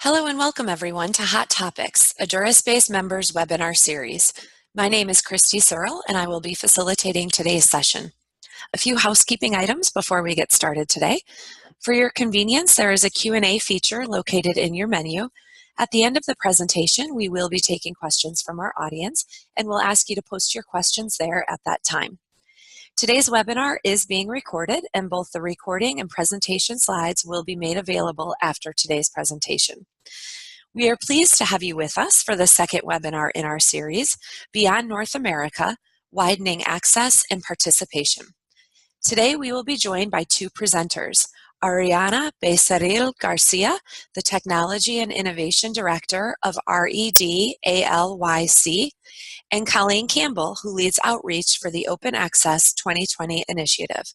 Hello and welcome everyone to Hot Topics, a DuraSpace members webinar series. My name is Becerril and I will be facilitating today's session. A few housekeeping items before we get started today. For your convenience, there is a Q&A feature located in your menu. At the end of the presentation, we will be taking questions from our audience and we'll ask you to post your questions there at that time. Today's webinar is being recorded and both the recording and presentation slides will be made available after today's presentation. We are pleased to have you with us for the second webinar in our series, Beyond North America, Widening Access and Participation. Today we will be joined by two presenters, Arianna Becerril García, the Technology and Innovation Director of REDALYC, and Colleen Campbell, who leads outreach for the Open Access 2020 initiative.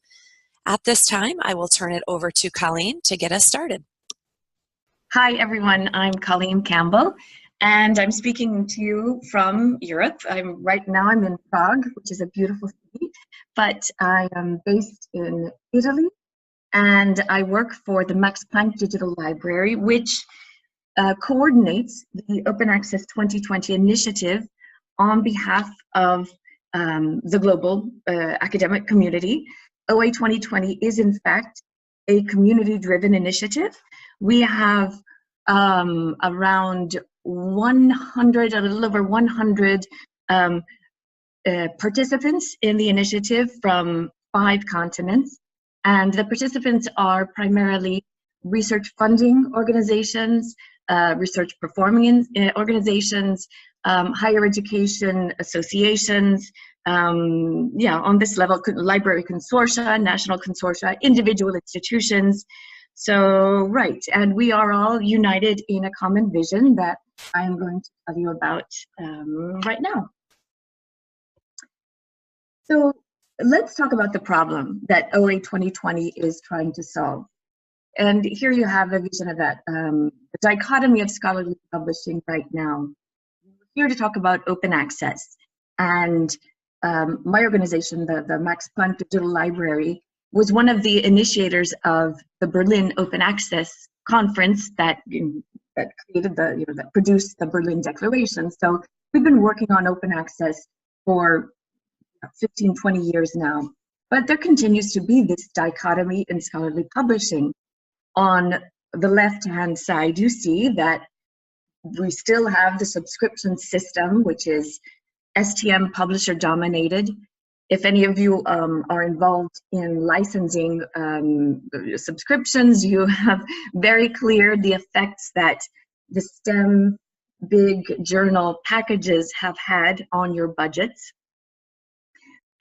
At this time, I will turn it over to Colleen to get us started. Hi everyone, I'm Colleen Campbell and I'm speaking to you from Europe. Right now I'm in Prague, which is a beautiful city, but I am based in Italy and I work for the Max Planck Digital Library, which coordinates the Open Access 2020 initiative on behalf of the global academic community. OA 2020 is in fact a community-driven initiative. We have around 100, a little over 100 participants in the initiative from 5 continents. And the participants are primarily research funding organizations, research performing organizations, higher education associations, on this level, library consortia, national consortia, individual institutions. So, right, and we are all united in a common vision that I am going to tell you about right now. So, let's talk about the problem that OA 2020 is trying to solve. And here you have a vision of that, the dichotomy of scholarly publishing right now. We're here to talk about open access. And my organization, the Max Planck Digital Library, was one of the initiators of the Berlin Open Access Conference that created that produced the Berlin Declaration. So we've been working on open access for 15, 20 years now. But there continues to be this dichotomy in scholarly publishing. On the left-hand side, you see that we still have the subscription system, which is STM publisher dominated. If any of you are involved in licensing subscriptions, you have very clear the effects that the STEM big journal packages have had on your budgets.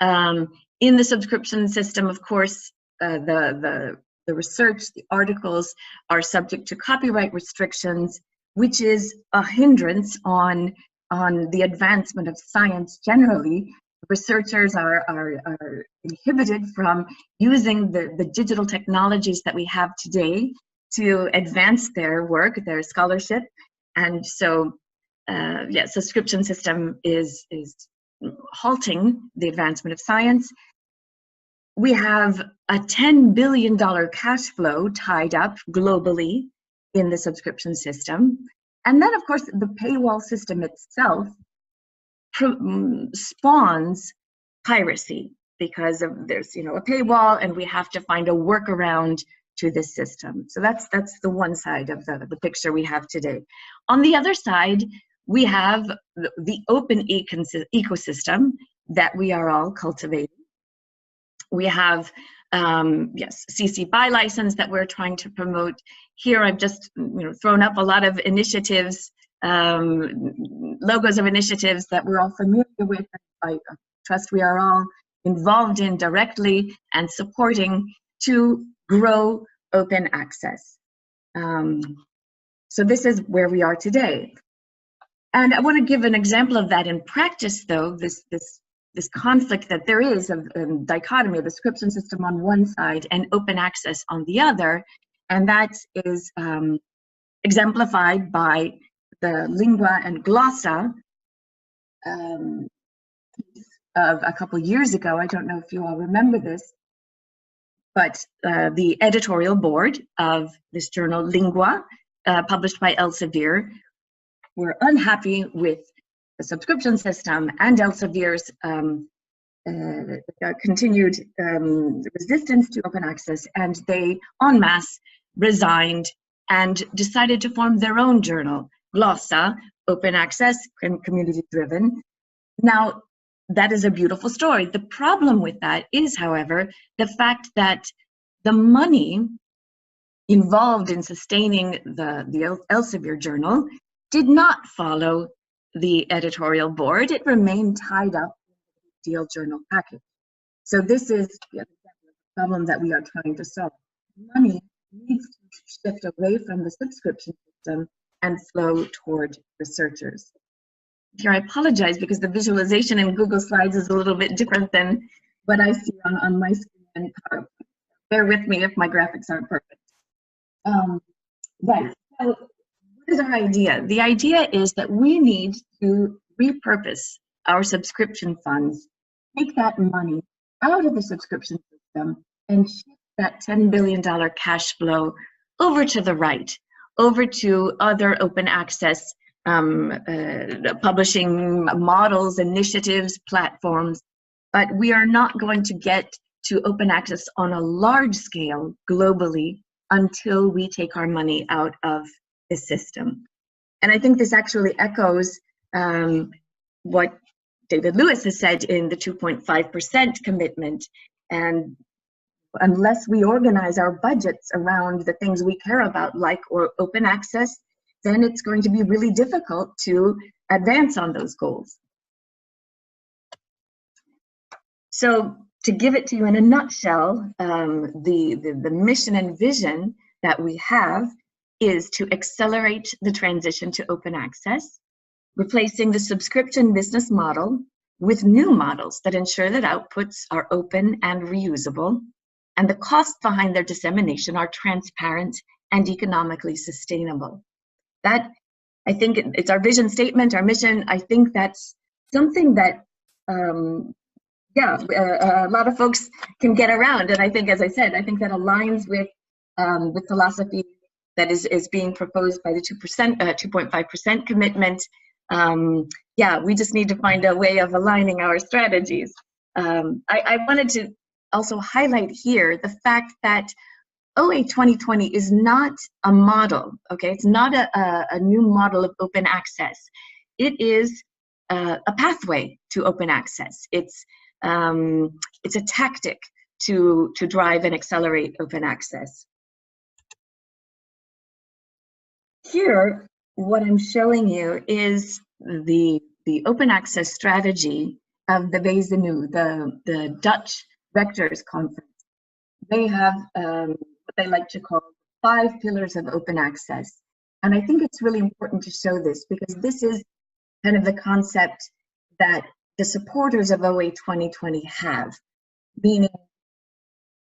In the subscription system, of course, the research, the articles are subject to copyright restrictions, which is a hindrance on the advancement of science generally. Researchers are inhibited from using the digital technologies that we have today to advance their work, their scholarship. And so, subscription system is halting the advancement of science. We have a $10 billion cash flow tied up globally in the subscription system. And then, of course, the paywall system itself spawns piracy because there's a paywall and we have to find a workaround to this system. So that's the one side of the picture we have today. On the other side, we have the open ecosystem that we are all cultivating. We have CC BY license that we're trying to promote. Here I've just thrown up a lot of initiatives, logos of initiatives that we're all familiar with. I trust we are all involved in directly and supporting to grow open access. So this is where we are today. And I want to give an example of that in practice, though, this conflict that there is of dichotomy of the subscription system on one side and open access on the other. And that is exemplified by the Lingua and Glossa of a couple years ago. I don't know if you all remember this, but the editorial board of this journal, Lingua, published by Elsevier, were unhappy with the subscription system and Elsevier's continued resistance to open access, and they en masse resigned and decided to form their own journal, Glossa, open access, community driven. Now, that is a beautiful story. The problem with that is, however, the fact that the money involved in sustaining the Elsevier journal did not follow the editorial board. It remained tied up in the deal journal package. So this is the problem that we are trying to solve. Money needs to shift away from the subscription system and flow toward researchers. Here, I apologize because the visualization in Google Slides is a little bit different than what I see on my screen. Bear with me if my graphics aren't perfect. Right, so what is our idea? The idea is that we need to repurpose our subscription funds, take that money out of the subscription system and shift that $10 billion cash flow over to the right, over to other open access publishing models, initiatives, platforms. But we are not going to get to open access on a large scale globally until we take our money out of the system. And I think this actually echoes what David Lewis has said in the 2.5% commitment. And unless we organize our budgets around the things we care about, like open access, then it's going to be really difficult to advance on those goals. So to give it to you in a nutshell, the mission and vision that we have is to accelerate the transition to open access, replacing the subscription business model with new models that ensure that outputs are open and reusable, and the costs behind their dissemination are transparent and economically sustainable. That, I think it's our vision statement, our mission. I think that's something that, a lot of folks can get around. And I think, as I said, I think that aligns with philosophy that is being proposed by the 2.5% commitment. We just need to find a way of aligning our strategies. I wanted to also highlight here the fact that OA 2020 is not a model, okay? It's not a new model of open access. It is a pathway to open access. It's a tactic to drive and accelerate open access. Here, what I'm showing you is the open access strategy of the Becerril, the Dutch Rectors Conference. They have what they like to call 5 pillars of open access. And I think it's really important to show this because this is kind of the concept that the supporters of OA 2020 have, meaning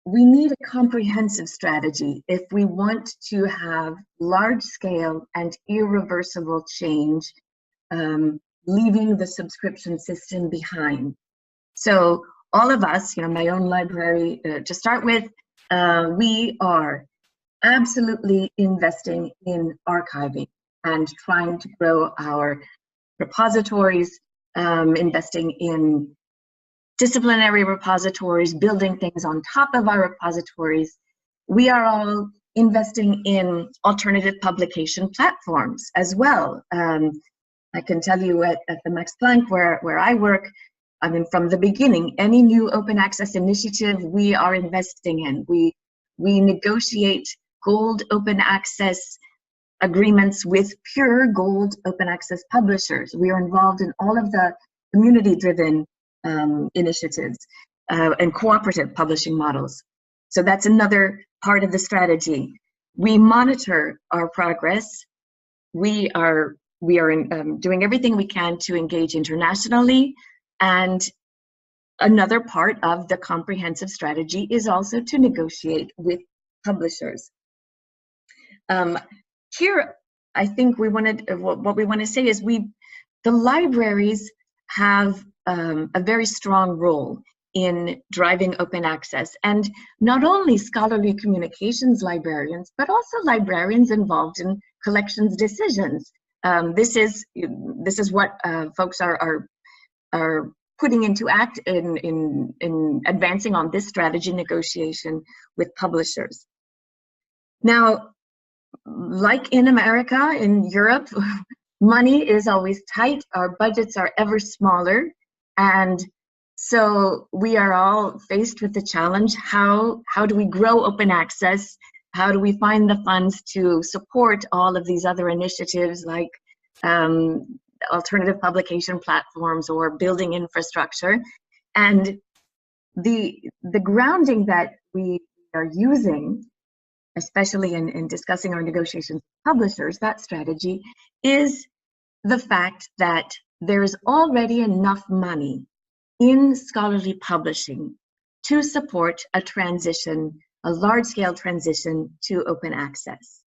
we need a comprehensive strategy if we want to have large scale and irreversible change, leaving the subscription system behind. So all of us, my own library to start with, we are absolutely investing in archiving and trying to grow our repositories, investing in disciplinary repositories, building things on top of our repositories. We are all investing in alternative publication platforms as well. I can tell you at the Max Planck where I work, I mean, from the beginning, any new open access initiative we are investing in. We negotiate gold open access agreements with pure gold open access publishers. We are involved in all of the community-driven initiatives and cooperative publishing models. So that's another part of the strategy. We monitor our progress. We are doing everything we can to engage internationally. And another part of the comprehensive strategy is also to negotiate with publishers. Here, I think what we want to say is the libraries have a very strong role in driving open access, and not only scholarly communications librarians, but also librarians involved in collections decisions. This is what folks are putting into act in advancing on this strategy negotiation with publishers. Now, like in America, in Europe, money is always tight. Our budgets are ever smaller. And so we are all faced with the challenge, how do we grow open access? How do we find the funds to support all of these other initiatives like alternative publication platforms or building infrastructure? And the grounding that we are using, especially in discussing our negotiations with publishers, that strategy, is the fact that there's already enough money in scholarly publishing to support a transition, a large-scale transition to open access.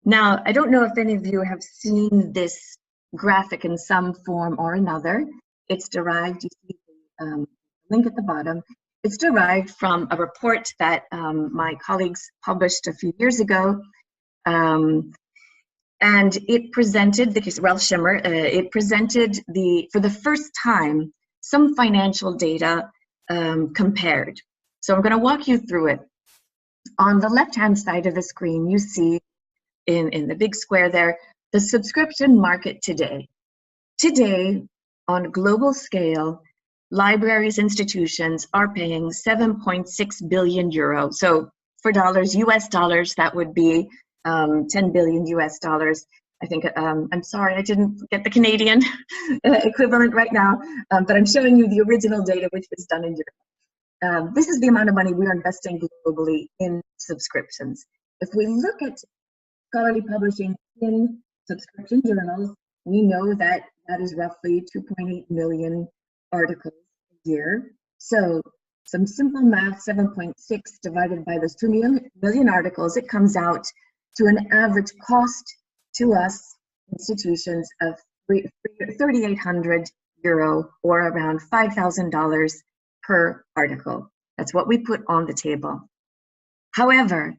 Now, I don't know if any of you have seen this graphic in some form or another. It's derived, you see the link at the bottom. It's derived from a report that my colleagues published a few years ago. And it presented, Ralph Schimmer, it presented for the first time, some financial data compared. So I'm going to walk you through it. On the left-hand side of the screen, you see in the big square there, the subscription market today. Today, on a global scale, libraries, institutions are paying 7.6 billion euro. So for dollars, US dollars, that would be 10 billion US dollars. I think, I'm sorry, I didn't get the Canadian equivalent right now, but I'm showing you the original data, which was done in Europe. This is the amount of money we are investing globally in subscriptions. If we look at scholarly publishing in subscription journals, we know that that is roughly 2.8 million articles a year. So some simple math, 7.6 divided by those 2 million articles, it comes out to an average cost to us institutions of 3,800 euro, or around $5,000 per article. That's what we put on the table. However,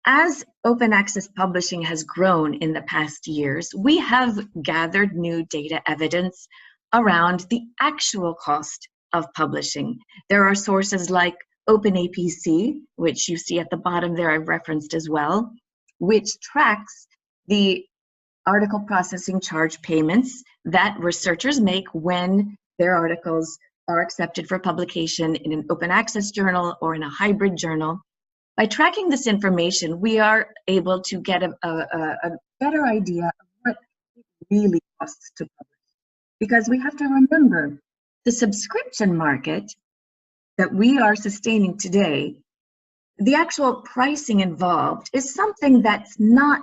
as open access publishing has grown in the past years, we have gathered new data evidence around the actual cost of publishing. There are sources like OpenAPC, which you see at the bottom there, I've referenced as well, which tracks the article processing charge payments that researchers make when their articles are accepted for publication in an open access journal or in a hybrid journal. By tracking this information, we are able to get a better idea of what it really costs to publish. Because we have to remember, the subscription market that we are sustaining today, the actual pricing involved is something that's not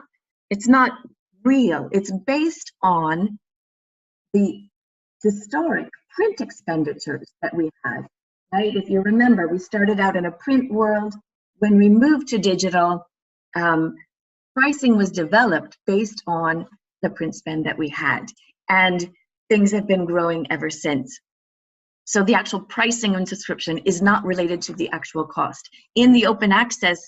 real. It's based on the historic print expenditures that we had, right? If you remember, we started out in a print world. When we moved to digital, pricing was developed based on the print spend that we had, and things have been growing ever since. So the actual pricing and subscription is not related to the actual cost. In the open access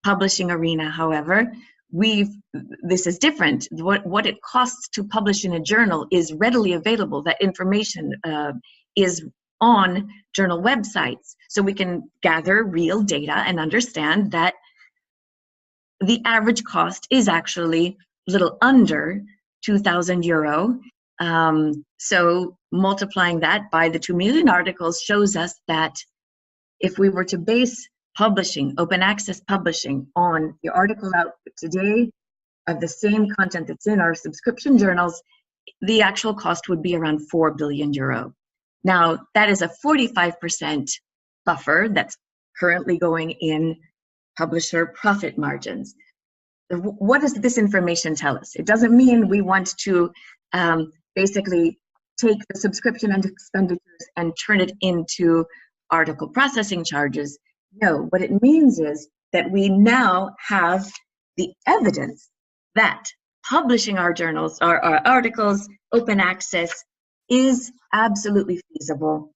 publishing arena, however, this is different. What it costs to publish in a journal is readily available. That information is on journal websites. So we can gather real data and understand that the average cost is actually a little under 2,000 euro. So multiplying that by the 2 million articles shows us that if we were to base publishing, open access publishing, on the article output today of the same content that's in our subscription journals, the actual cost would be around 4 billion euro. Now, that is a 45% buffer that's currently going in publisher profit margins. What does this information tell us? It doesn't mean we want to basically take the subscription and expenditures and turn it into article processing charges. No, what it means is that we now have the evidence that publishing our journals, our articles, open access, is absolutely feasible.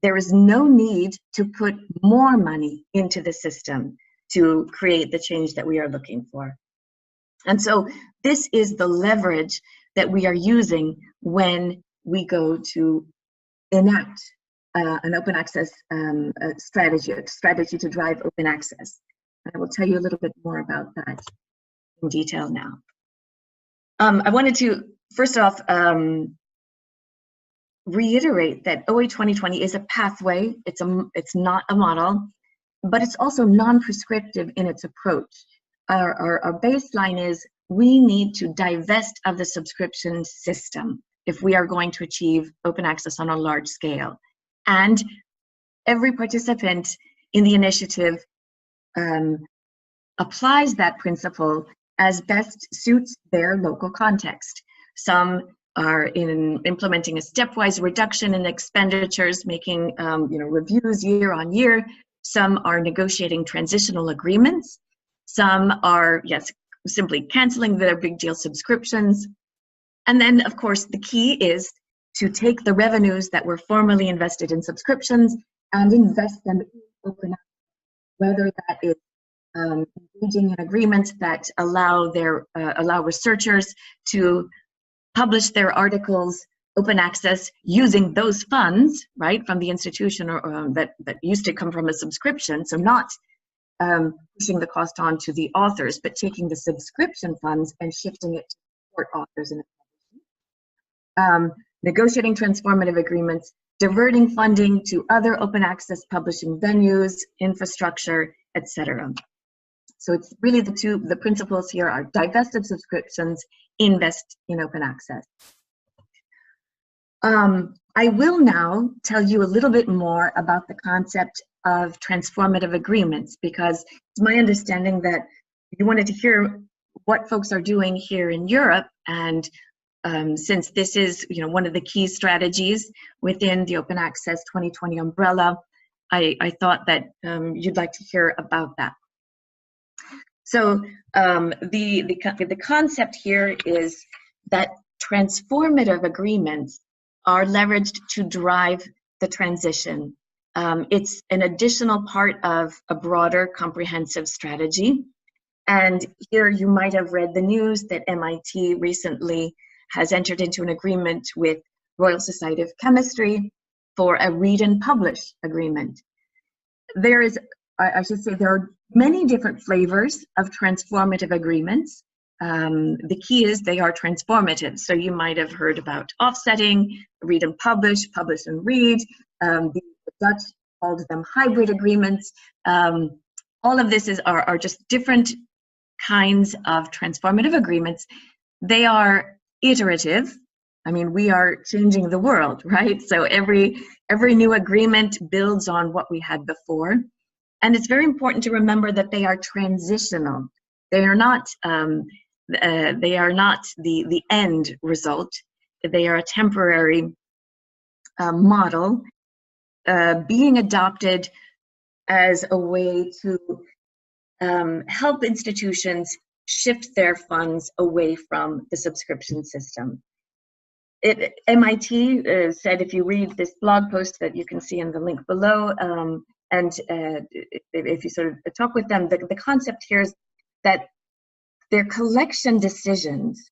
There is no need to put more money into the system to create the change that we are looking for. And so this is the leverage that we are using when we go to enact an open access strategy, a strategy to drive open access. And I will tell you a little bit more about that in detail now. I wanted to, first off, reiterate that OA 2020 is a pathway. It's not a model, but it's also non-prescriptive in its approach. Our baseline is we need to divest of the subscription system if we are going to achieve open access on a large scale. And every participant in the initiative applies that principle as best suits their local context. Some are implementing a stepwise reduction in expenditures, making reviews year on year. Some are negotiating transitional agreements. Some are, yes, simply canceling their big deal subscriptions. And then, of course, the key is to take the revenues that were formerly invested in subscriptions and invest them in open access, whether that is engaging in agreements that allow researchers to publish their articles open access using those funds, right, from the institution or that used to come from a subscription. So not pushing the cost on to the authors, but taking the subscription funds and shifting it to support authors in negotiating transformative agreements, diverting funding to other open access publishing venues, infrastructure, etc. So it's really the principles here are divest of subscriptions, invest in open access. I will now tell you a little bit more about the concept of transformative agreements, because it's my understanding that you wanted to hear what folks are doing here in Europe, and since this is one of the key strategies within the Open Access 2020 umbrella, I thought that you'd like to hear about that. So the concept here is that transformative agreements are leveraged to drive the transition. It's an additional part of a broader comprehensive strategy. And here you might have read the news that MIT recently has entered into an agreement with Royal Society of Chemistry for a read and publish agreement. There is, I should say, there are many different flavors of transformative agreements. The key is they are transformative. So you might have heard about offsetting, read and publish, publish and read. The Dutch called them hybrid agreements. All of this are just different kinds of transformative agreements. They are iterative. I mean, we are changing the world, right? So every new agreement builds on what we had before. And it's very important to remember that they are transitional. They are not the end result. They are a temporary model being adopted as a way to help institutions shift their funds away from the subscription system. MIT said, if you read this blog post that you can see in the link below, and if you sort of talk with them, the concept here is that their collection decisions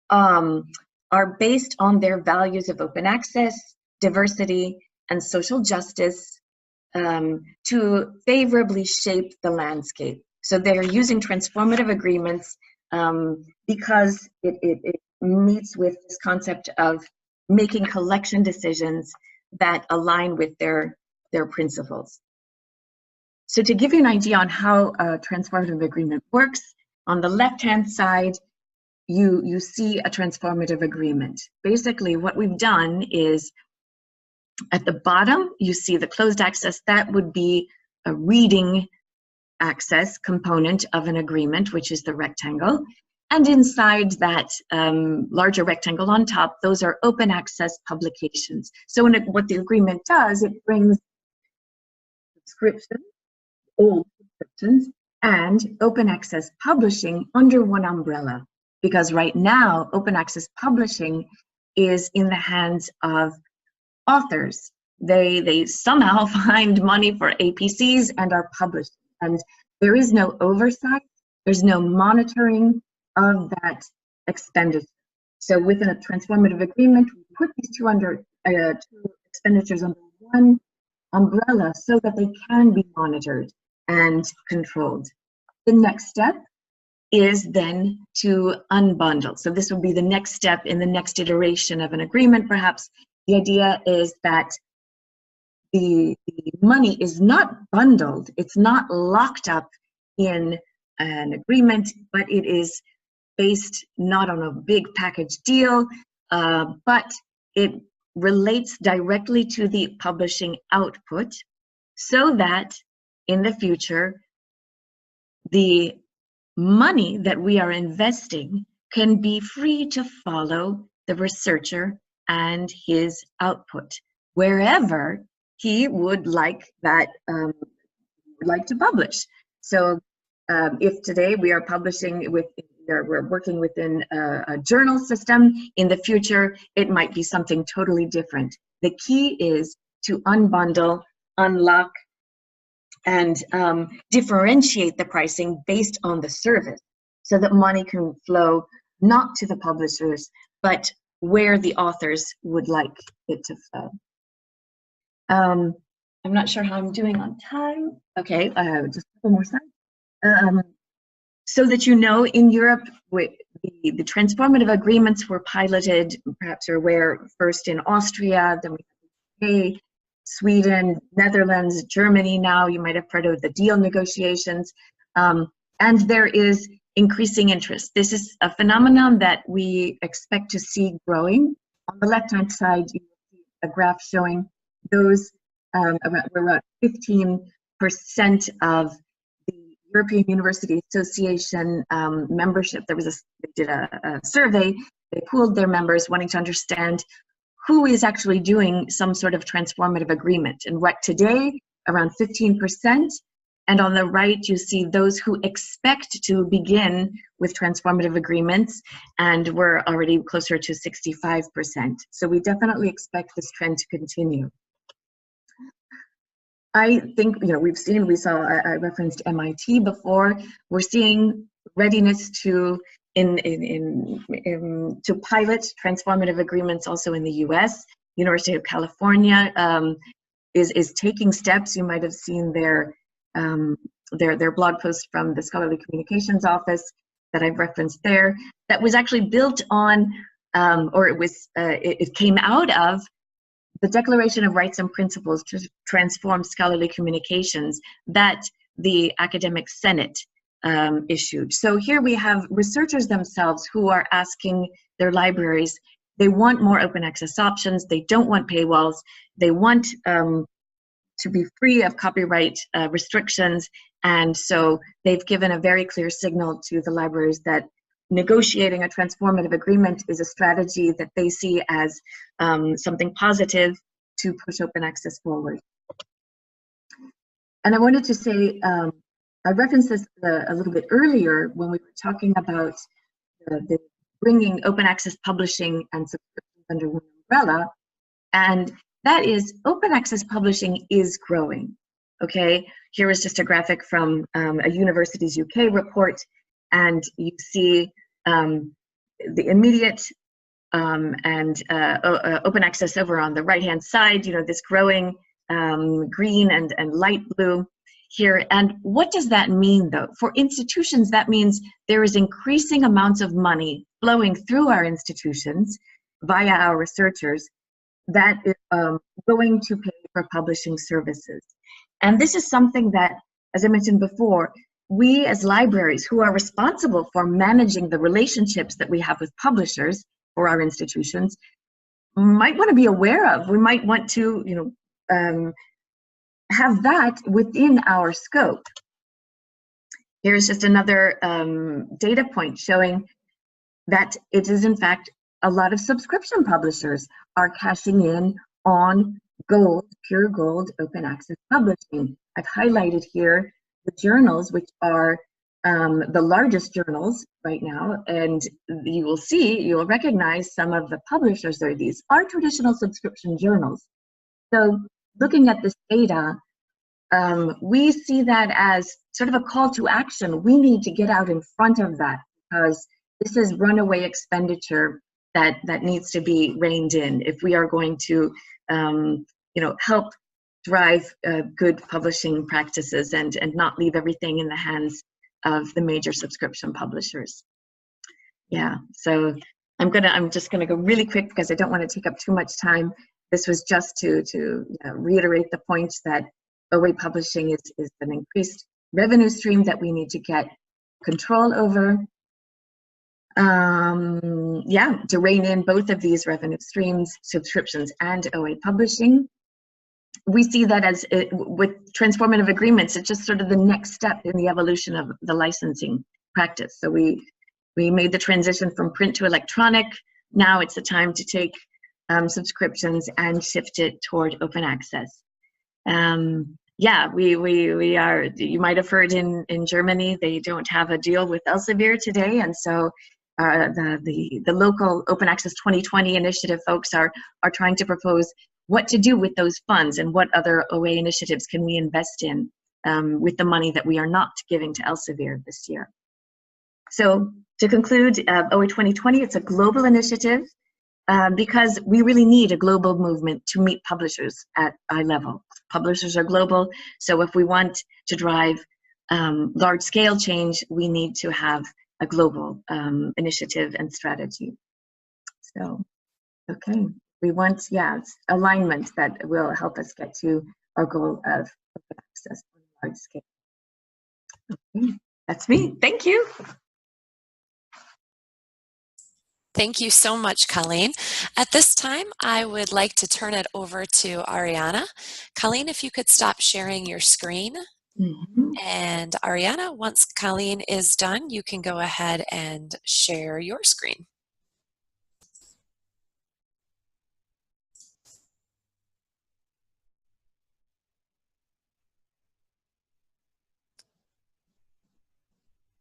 are based on their values of open access, diversity, and social justice to favorably shape the landscape. So they're using transformative agreements because it meets with this concept of making collection decisions that align with their principles. So to give you an idea on how a transformative agreement works, on the left-hand side, you see a transformative agreement. Basically, what we've done is at the bottom, you see the closed access. That would be a reading access component of an agreement, which is the rectangle. And inside that larger rectangle on top, those are open access publications. So what the agreement does, it brings subscriptions, old subscriptions, and open access publishing under one umbrella. Because right now, open access publishing is in the hands of authors. They somehow find money for APCs and are published. And there is no oversight, there's no monitoring, of that expenditure. So within a transformative agreement, we put these two expenditures under one umbrella so that they can be monitored and controlled. The next step is then to unbundle. So this will be the next step in the next iteration of an agreement, perhaps. The idea is that the money is not bundled, it's not locked up in an agreement, but it is based not on a big package deal, but it relates directly to the publishing output so that in the future, the money that we are investing can be free to follow the researcher and his output wherever he would like that to publish. So if today we are publishing we're working within a journal system, in the future it might be something totally different. The key is to unbundle, unlock, and differentiate the pricing based on the service so that money can flow not to the publishers, but where the authors would like it to flow. I'm not sure how I'm doing on time. Okay, just a couple more slides. So that you know, in Europe, the transformative agreements were piloted, perhaps you're aware, first in Austria, then we Sweden, Netherlands, Germany now. You might have heard of the deal negotiations. And there is increasing interest. This is a phenomenon that we expect to see growing. On the left-hand side, you see a graph showing those around 15% of the European University Association membership. They did a survey. They pooled their members, wanting to understand who is actually doing some sort of transformative agreement. And what today, around 15%. And on the right, you see those who expect to begin with transformative agreements, and we're already closer to 65%. So we definitely expect this trend to continue. I think, we saw, I referenced MIT before. We're seeing readiness to pilot transformative agreements also in the US. University of California is taking steps. You might have seen their blog post from the Scholarly Communications Office that I've referenced there. That was actually built on, it came out of the Declaration of Rights and Principles to Transform Scholarly Communications that the Academic Senate issued. So here we have researchers themselves who are asking their libraries, they want more open access options, they don't want paywalls, they want to be free of copyright restrictions, and so they've given a very clear signal to the libraries that negotiating a transformative agreement is a strategy that they see as something positive to push open access forward. And I wanted to say, I referenced this a little bit earlier when we were talking about the bringing open access publishing and subscriptions under one umbrella, and that is, open access publishing is growing, okay? Here is just a graphic from a Universities UK report, and you see the immediate and open access over on the right-hand side, this growing green and light blue here. And what does that mean, though? For institutions, that means there is increasing amounts of money flowing through our institutions via our researchers that is going to pay for publishing services. And this is something that, as I mentioned before, we as libraries who are responsible for managing the relationships that we have with publishers for our institutions might want to be aware of. We might want to, have that within our scope. Here's just another data point showing that it is, in fact, a lot of subscription publishers are cashing in on gold, pure gold, open access publishing. I've highlighted here the journals, which are the largest journals right now, and you will recognize some of the publishers there. These are traditional subscription journals. So looking at this data, we see that as sort of a call to action. We need to get out in front of that, because this is runaway expenditure that needs to be reined in if we are going to help drive good publishing practices and not leave everything in the hands of the major subscription publishers. Yeah, so I'm just gonna go really quick because I don't want to take up too much time. This was just to reiterate the point that OA publishing is an increased revenue stream that we need to get control over. To rein in both of these revenue streams, subscriptions and OA publishing. We see that as with transformative agreements, it's just sort of the next step in the evolution of the licensing practice. So we made the transition from print to electronic. Now it's the time to take subscriptions and shift it toward open access. We are, you might have heard in Germany, they don't have a deal with Elsevier today, and so the local Open Access 2020 initiative folks are trying to propose what to do with those funds and what other OA initiatives can we invest in with the money that we are not giving to Elsevier this year. So to conclude, OA 2020, it's a global initiative because we really need a global movement to meet publishers at eye level. Publishers are global, so if we want to drive large-scale change, we need to have a global initiative and strategy. So, okay, we want, alignment that will help us get to our goal of open access on a large scale. Okay, that's me. Thank you. Thank you so much, Colleen. At this time, I would like to turn it over to Arianna. Colleen, if you could stop sharing your screen. And Arianna, once Colleen is done, you can go ahead and share your screen.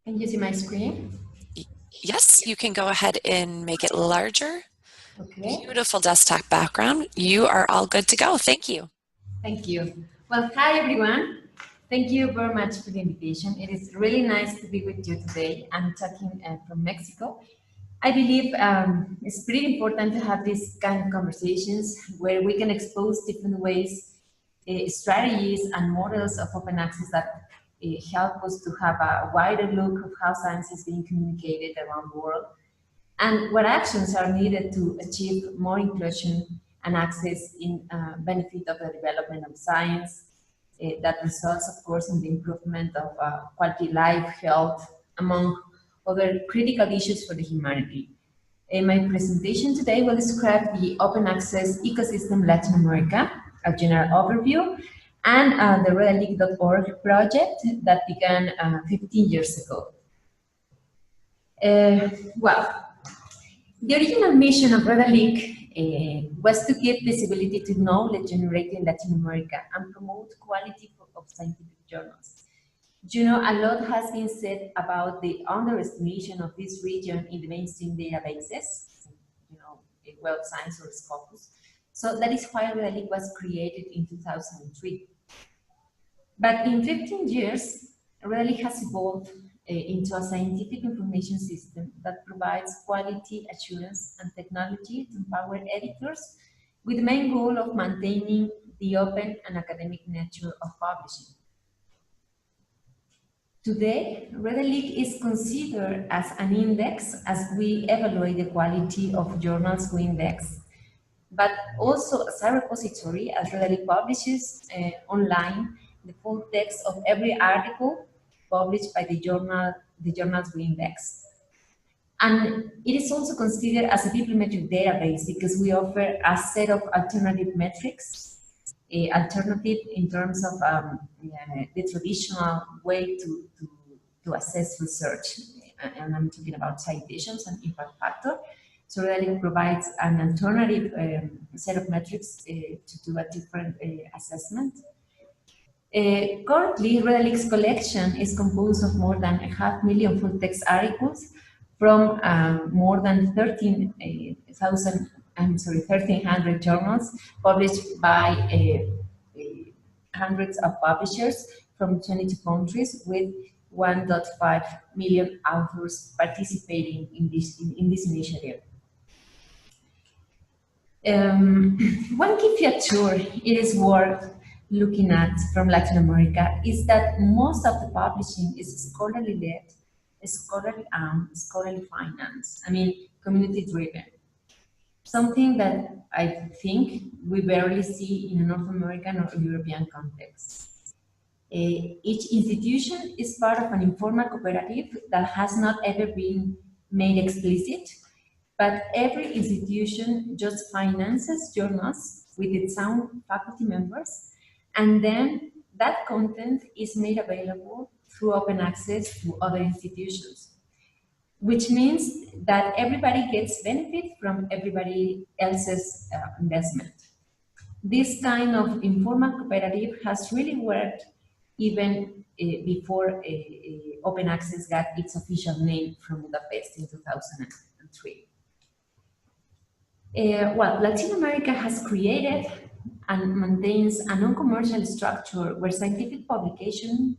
Can you see my screen? Yes, you can go ahead and make it larger. Okay. Beautiful desktop background. You are all good to go. Thank you. Thank you. Well, hi everyone. Thank you very much for the invitation. It is really nice to be with you today. I'm talking from Mexico. I believe it's pretty important to have these kind of conversations where we can expose different ways, strategies and models of open access that help us to have a wider look of how science is being communicated around the world and what actions are needed to achieve more inclusion and access in benefit of the development of science that results, of course, in the improvement of quality life, health, among other critical issues for the humanity. My presentation today will describe the open access ecosystem Latin America, a general overview, and the readiness.org project that began 15 years ago. The original mission of Readiness was to give visibility to knowledge generated in Latin America and promote quality of scientific journals. You know, a lot has been said about the underestimation of this region in the mainstream databases, you know, Web of Science or Scopus. So that is why Readiness was created in 2003. But in 15 years, Readiness has evolved into a scientific information system that provides quality assurance and technology to empower editors with the main goal of maintaining the open and academic nature of publishing. Today, Readiness is considered as an index as we evaluate the quality of journals we index, but also as a repository as Readiness publishes online the full text of every article published by the journals we index. And it is also considered as a bibliometric database because we offer a set of alternative metrics, alternative in terms of the traditional way to assess research. And I'm talking about citations and impact factor. So Readiness provides an alternative set of metrics to do a different assessment. Currently, Readiness collection is composed of more than 500,000 full-text articles from more than 1,300 journals published by hundreds of publishers from 22 countries with 1.5 million authors participating in this initiative. One key feature it is worth looking at from Latin America is that most of the publishing is scholarly led, scholarly armed, scholarly financed, community driven. Something that I think we barely see in a North American or European context. Each institution is part of an informal cooperative that has not ever been made explicit, but every institution just finances journals with its own faculty members, and then that content is made available through open access to other institutions, which means that everybody gets benefit from everybody else's investment. This kind of informal cooperative has really worked even before open access got its official name from Budapest in 2003. Well, Latin America has created and maintains a non-commercial structure where scientific publication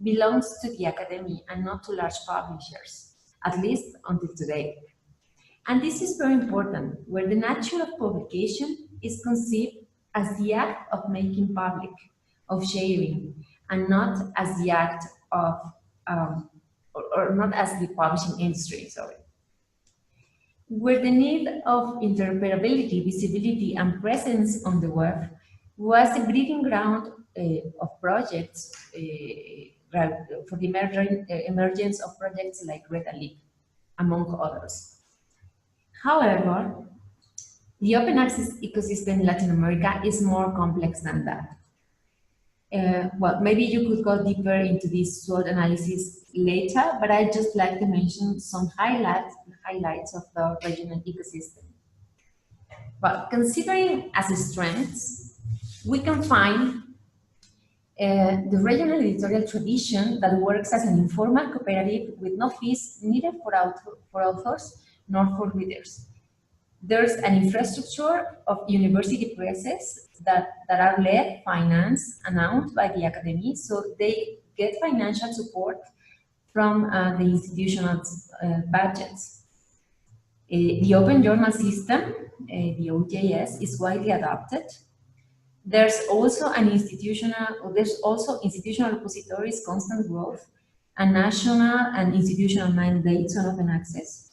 belongs to the academy and not to large publishers, at least until today. And this is very important, where the nature of publication is conceived as the act of making public, of sharing, and not as the act of, or not as the publishing industry, sorry. Where the need of interoperability, visibility, and presence on the web was the breeding ground of projects for the emergence of projects like Reading, among others. However, the open access ecosystem in Latin America is more complex than that. Well, maybe you could go deeper into this SWOT analysis later, but I'd just like to mention some highlights of the regional ecosystem. Well, considering as strengths, we can find the regional editorial tradition that works as an informal cooperative with no fees neither for authors nor for readers. There's an infrastructure of university presses that are led, financed, and owned by the academy, so they get financial support from the institutional budgets. The open journal system, the OJS, is widely adopted. There's also institutional repositories, constant growth, and national and institutional mandates on open access.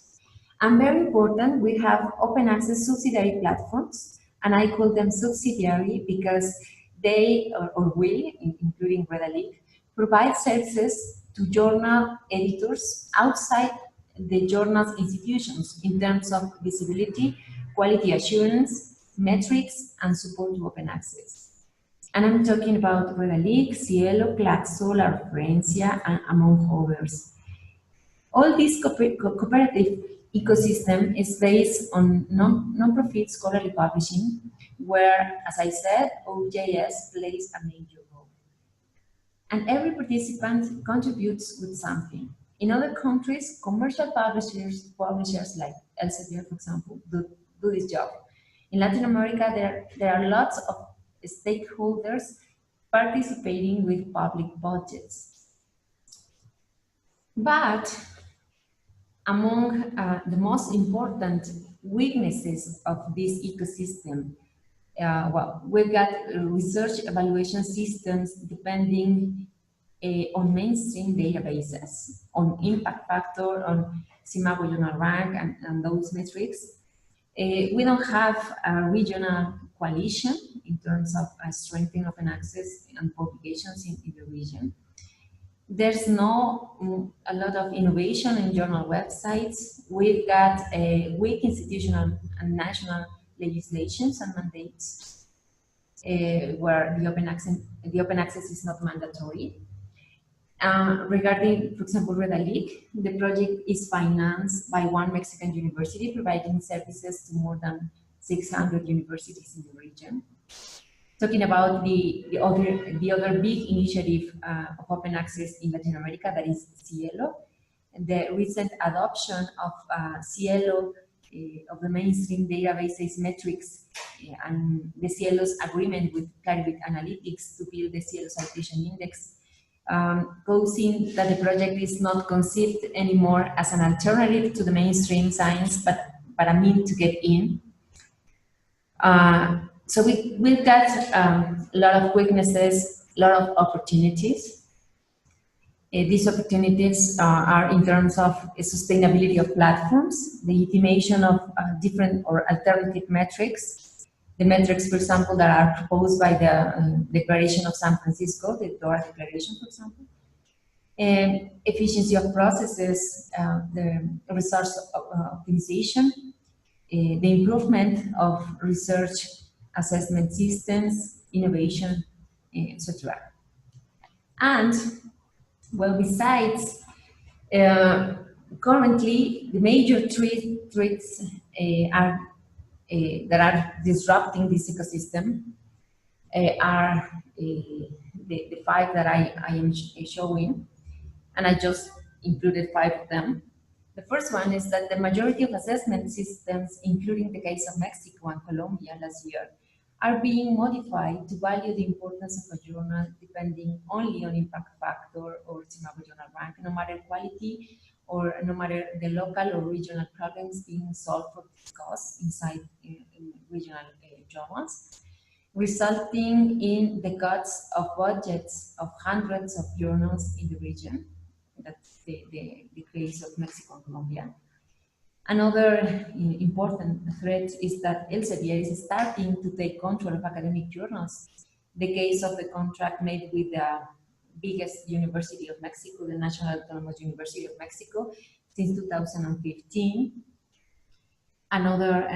And very important, we have open access subsidiary platforms, and I call them subsidiary because they, or we, including Reading, provide services to journal editors outside the journal's institutions in terms of visibility, quality assurance, metrics, and support to open access. And I'm talking about Reading, Cielo, Claxo, La Referencia, and among others. All this cooperative ecosystem is based on non-profit scholarly publishing, where, as I said, OJS plays a major role. And every participant contributes with something. In other countries, commercial publishers like Elsevier, for example, do this job. In Latin America, there are lots of stakeholders participating with public budgets. But among the most important weaknesses of this ecosystem, well, we've got research evaluation systems depending on mainstream databases, on impact factor, on CIMAGO journal rank, and those metrics. We don't have a regional coalition in terms of strengthening open access and publications in the region. There's no a lot of innovation in journal websites. We've got weak institutional and national legislations and mandates where the open access is not mandatory. Regarding, for example, Reading, the project is financed by one Mexican university, providing services to more than 600 universities in the region. Talking about the other big initiative of open access in Latin America, that is Cielo. The recent adoption of Cielo, of the mainstream databases metrics, and the Cielo's agreement with Clarivate Analytics to build the Cielo Citation Index causing that the project is not conceived anymore as an alternative to the mainstream science, but a means to get in. So we've got a lot of weaknesses, a lot of opportunities. These opportunities are in terms of sustainability of platforms, the estimation of different or alternative metrics. The metrics, for example, that are proposed by the Declaration of San Francisco, the DORA Declaration, for example. Efficiency of processes, the resource optimization, the improvement of research assessment systems, innovation, etc. And, well, besides, currently the major threats that are disrupting this ecosystem are the 5 that I am showing, and I just included 5 of them. The first one is that the majority of assessment systems, including the case of Mexico and Colombia last year, are being modified to value the importance of a journal depending only on impact factor or CIMAGO journal rank, no matter quality or no matter the local or regional problems being solved or discussed inside in regional journals, resulting in the cuts of budgets of hundreds of journals in the region. That's the case of Mexico and Colombia. Another important threat is that Elsevier is starting to take control of academic journals. The case of the contract made with the biggest university of Mexico, the National Autonomous University of Mexico, since 2015. Another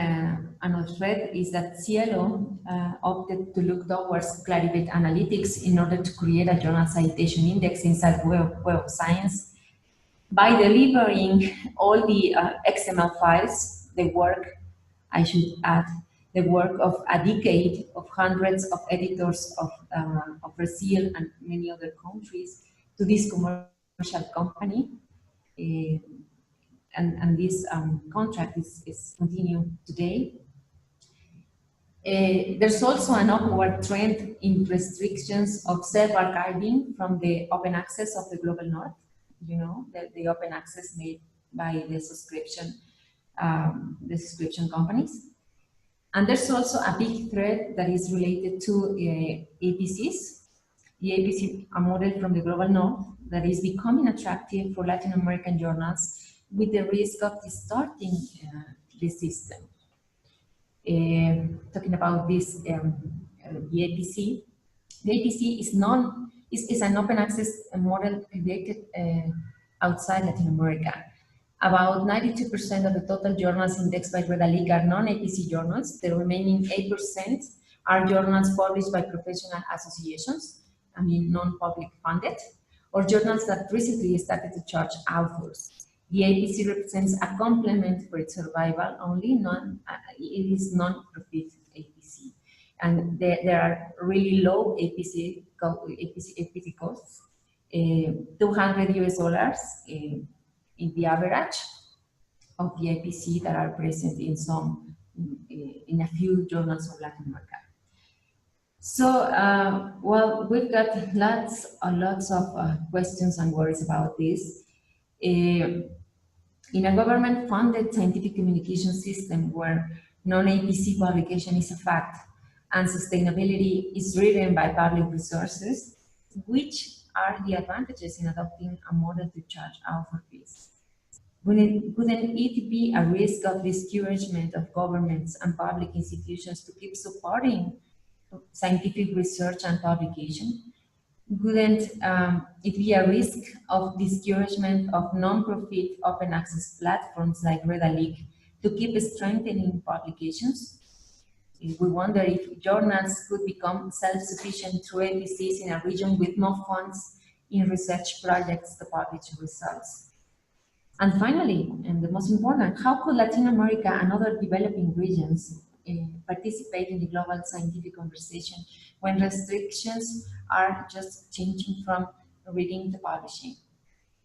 threat is that Cielo opted to look towards Clarivate Analytics in order to create a journal citation index inside Web of Science by delivering all the XML files, the work, I should add, the work of a decade of hundreds of editors of Brazil and many other countries to this commercial company. And this contract is continuing today. There's also an upward trend in restrictions of self-archiving from the open access of the Global North. You know, the open access made by the subscription companies. And there's also a big threat that is related to APCs. The APC, a model from the Global North that is becoming attractive for Latin American journals with the risk of distorting the system. Talking about this, the APC is an open access model created outside Latin America. About 92% of the total journals indexed by Readiness are non-APC journals. The remaining 8% are journals published by professional associations, I mean non-public funded, or journals that recently started to charge authors. The APC represents a complement for its survival only, it is non-profit APC. And there are really low APC costs, $200 US in the average of the APC that are present in a few journals of Latin America. So, well, we've got lots of questions and worries about this. In a government-funded scientific communication system where non-APC publication is a fact and sustainability is driven by public resources, which are the advantages in adopting a model to charge author fees? Wouldn't it be a risk of discouragement of governments and public institutions to keep supporting scientific research and publication? Wouldn't it be a risk of discouragement of non-profit open access platforms like Readiness to keep strengthening publications? We wonder if journals could become self-sufficient through APCs in a region with no funds in research projects to publish results. And finally, and the most important, how could Latin America and other developing regions participate in the global scientific conversation when restrictions are just changing from reading to publishing?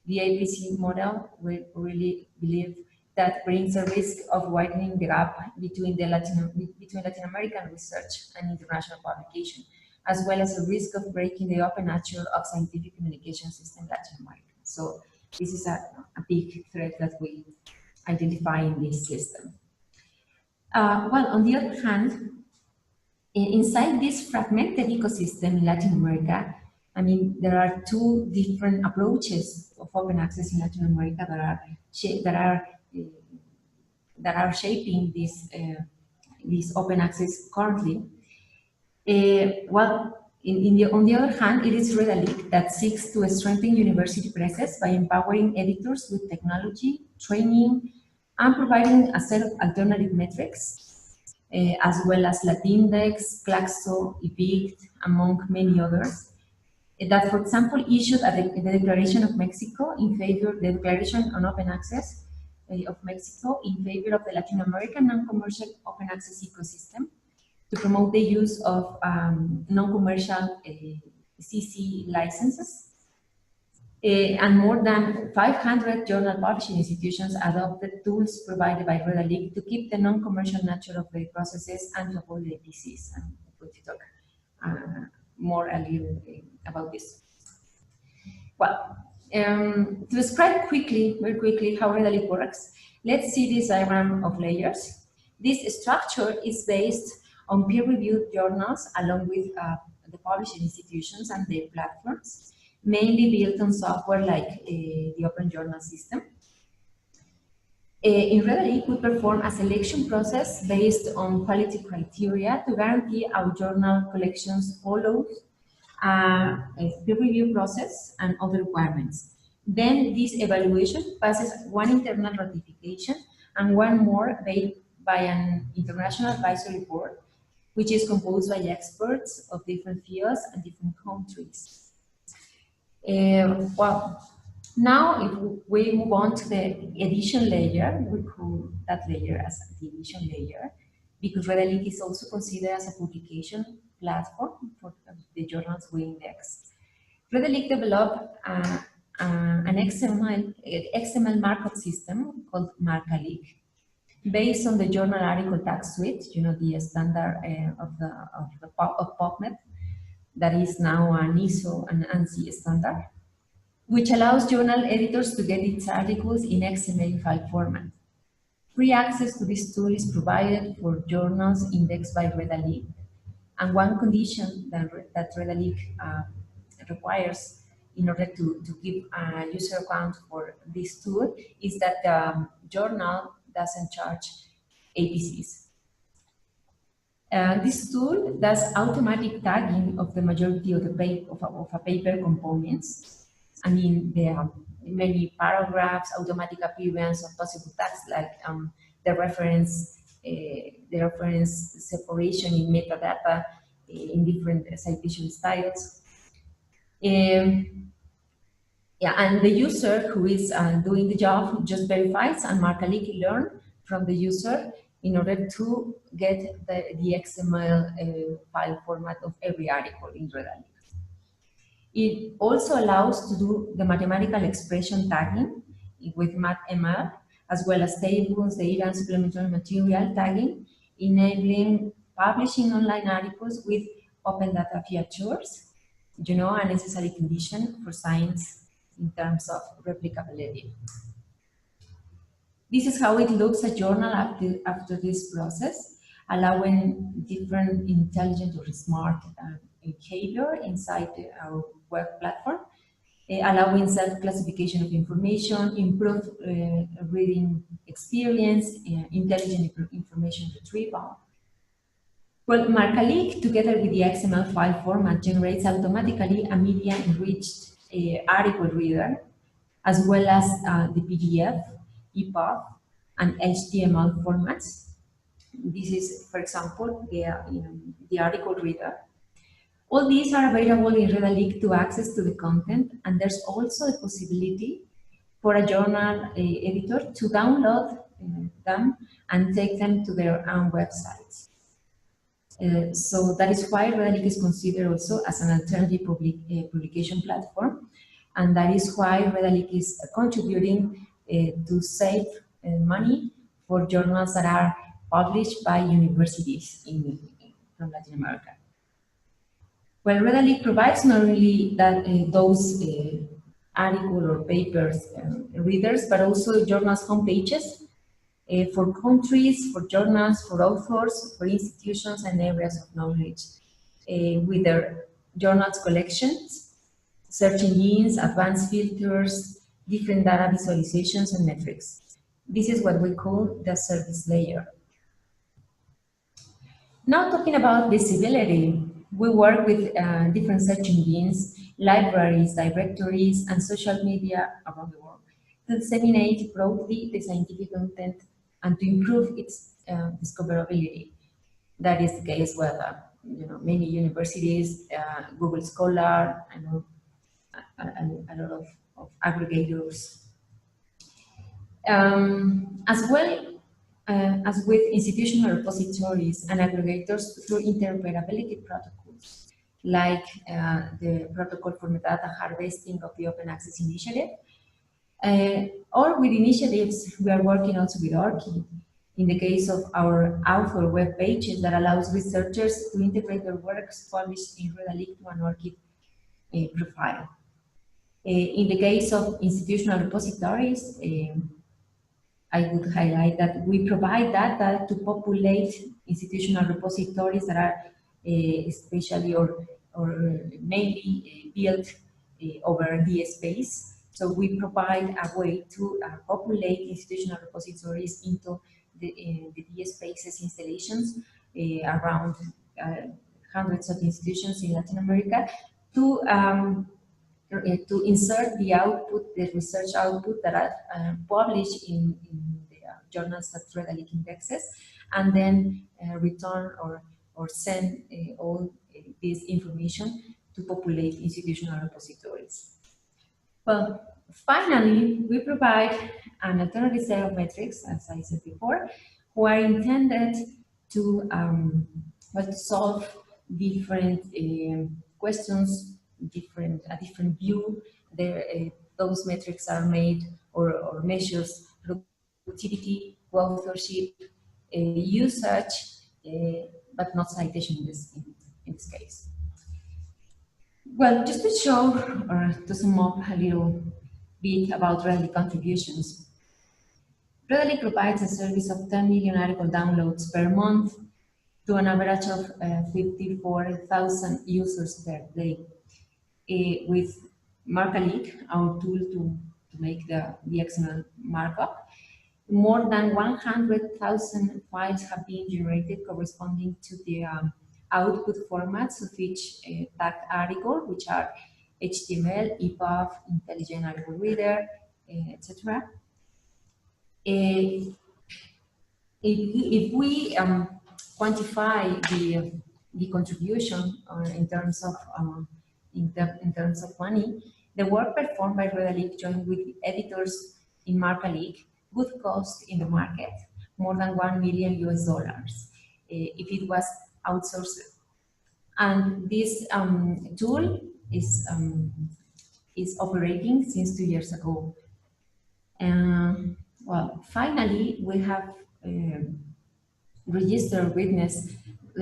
The APC model, we really believe that brings a risk of widening the gap between Latin American research and international publication. as well as a risk of breaking the open nature of scientific communication system in Latin America. So this is a big threat that we identify in this system. Well, on the other hand, inside this fragmented ecosystem in Latin America, I mean, there are two different approaches of open access in Latin America that are shaping this open access currently. Well, on the other hand, it is Redalyc that seeks to strengthen university presses by empowering editors with technology, training, and providing a set of alternative metrics, as well as Latindex, Claxo, Evict, among many others, that, for example, issued the Declaration of Mexico in favor, the Declaration on Open Access of Mexico in favor of the Latin American non-commercial open access ecosystem to promote the use of non-commercial CC licenses. And more than 500 journal publishing institutions adopted tools provided by Redalyc to keep the non-commercial nature of the processes and to avoid the disease. I'm going to talk more a little about this. Well, to describe very quickly how Redalyc works, let's see this diagram of layers. This structure is based on peer-reviewed journals along with the publishing institutions and their platforms, mainly built on software like the Open Journal System. In Redalyc, we perform a selection process based on quality criteria to guarantee our journal collections follow a peer review process and other requirements. Then this evaluation passes one internal ratification and one more by an international advisory board, which is composed by experts of different fields and different countries. Well, now if we move on to the edition layer, we call that layer as the edition layer, because Redalyc is also considered as a publication platform for the journals we index. Redalyc developed an XML markup system called Markalic, based on the journal article tag suite, you know, the standard of PubMed, that is now an ISO and ANSI standard, which allows journal editors to get its articles in XML file format. Free access to this tool is provided for journals indexed by Redalyc, and one condition that Redalyc requires in order to give a user account for this tool is that the journal doesn't charge APCs. This tool does automatic tagging of the majority of a paper components. I mean, there are many paragraphs, automatic appearance of possible tags like the reference separation in metadata in different citation styles. Yeah, and the user who is doing the job just verifies, and Markalic learn from the user in order to get the XML file format of every article in Redalyc. It also allows to do the mathematical expression tagging with MathML, as well as tables, data, and supplementary material tagging, enabling publishing online articles with open data features, you know, a necessary condition for science in terms of replicability. This is how it looks a journal after this process, allowing different intelligent or smart behavior inside our web platform, allowing self-classification of information, improved reading experience, intelligent information retrieval. Well, Markalic, together with the XML file format, generates automatically a media-enriched article reader, as well as the PDF, EPUB, and HTML formats. This is, for example, the article reader. All these are available in Redalyc to access to the content, and there's also a possibility for a journal editor to download them and take them to their own websites. So that is why Redalyc is considered also as an alternative publication platform, and that is why Redalyc is contributing to save money for journals that are published by universities from Latin America. Well, Redalic provides not only that those article or papers readers, but also journals homepages for countries, for journals, for authors, for institutions and areas of knowledge with their journals collections, search engines, advanced filters, different data visualizations and metrics. This is what we call the service layer. Now talking about visibility, we work with different search engines, libraries, directories, and social media around the world to disseminate broadly the scientific content and to improve its discoverability. That is the case with many universities, Google Scholar, and a lot of aggregators. As well as with institutional repositories and aggregators through interoperability protocols, like the protocol for metadata harvesting of the Open Access Initiative, or with initiatives we are working also with ORCID, in the case of our author web pages that allows researchers to integrate their works published in Redalic to an ORCID profile. In the case of institutional repositories, I would highlight that we provide data to populate institutional repositories that are especially or mainly built over DuraSpace. So we provide a way to populate institutional repositories into the DuraSpace's installations around hundreds of institutions in Latin America to insert the output, the research output that are published in the journals that Redalic indexes, and then return or send all this information to populate institutional repositories. Well, finally, we provide an alternative set of metrics, as I said before, who are intended to solve different questions, a different view. Those metrics are made or measures productivity, authorship, usage, but not citation in this case. Well, just to show or to sum up a little bit about Redalic contributions, Redalic provides a service of 10 million article downloads per month to an average of 54,000 users per day. With Markalik, our tool to make the XML markup, more than 100,000 files have been generated corresponding to the output formats of each tagged article, which are HTML, EPUB, Intelligent Article Reader, etc. If we quantify the contribution in terms of money, the work performed by Redalic joined with editors in Markalik would cost in the market more than $1 million if it was outsourced. And this tool is operating since 2 years ago. Well, finally, we have registered witness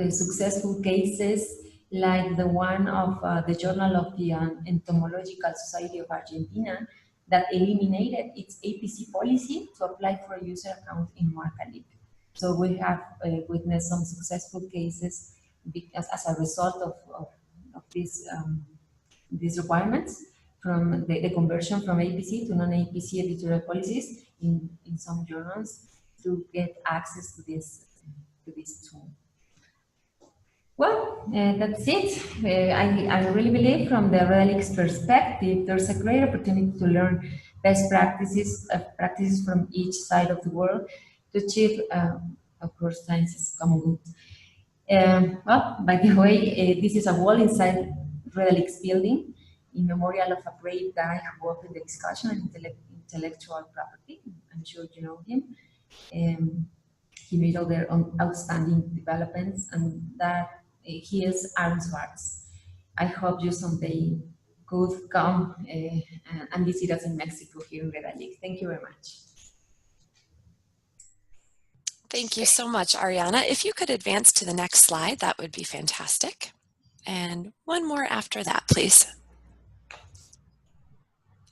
successful cases like the one of the Journal of the Entomological Society of Argentina that eliminated its APC policy to apply for a user account in Markalik. So we have witnessed some successful cases as a result of these requirements from the conversion from APC to non-APC editorial policies in some journals to get access to this tool. Well, that's it. I really believe from the Redalic's perspective, there's a great opportunity to learn best practices from each side of the world to achieve, of course, science's common good. Well, by the way, this is a wall inside Redalic's building in memorial of a brave guy who opened the discussion on intellectual property. I'm sure you know him. He made all their own outstanding developments, and that he is Aaron Swartz. I hope you someday could come and visit us in Mexico here in Redalic. Thank you very much. Thank you so much, Arianna. If you could advance to the next slide, that would be fantastic. And one more after that, please.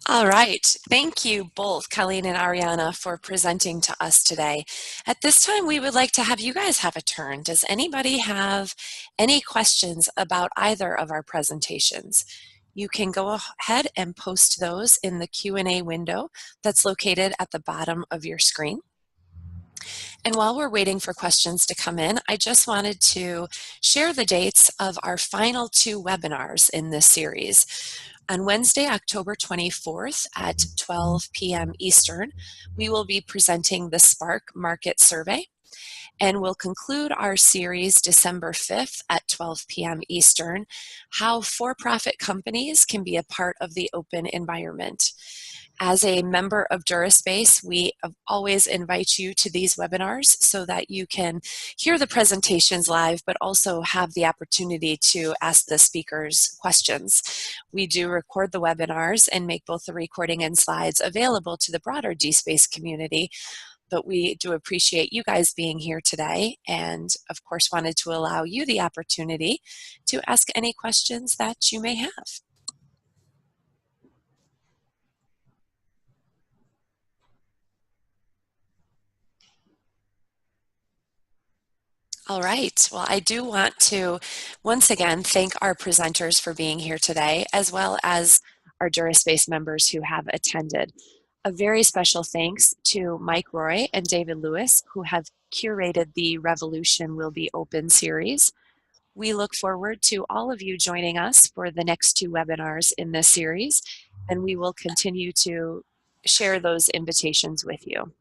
All right. Thank you both, Colleen and Arianna, for presenting to us today. At this time, we would like to have you guys have a turn. Does anybody have any questions about either of our presentations? You can go ahead and post those in the Q&A window that's located at the bottom of your screen. And while we're waiting for questions to come in, I just wanted to share the dates of our final 2 webinars in this series. On Wednesday, October 24th at 12 p.m. Eastern, we will be presenting the Spark Market Survey, and we'll conclude our series December 5th at 12 p.m. Eastern, How For-Profit Companies Can Be a Part of the Open Environment. As a member of DuraSpace, we always invite you to these webinars so that you can hear the presentations live, but also have the opportunity to ask the speakers questions. We do record the webinars and make both the recording and slides available to the broader DSpace community, but we do appreciate you guys being here today, and of course wanted to allow you the opportunity to ask any questions that you may have. All right. Well, I do want to once again thank our presenters for being here today, as well as our DuraSpace members who have attended. A very special thanks to Mike Roy and David Lewis, who have curated the Revolution Will Be Open series. We look forward to all of you joining us for the next 2 webinars in this series, and we will continue to share those invitations with you.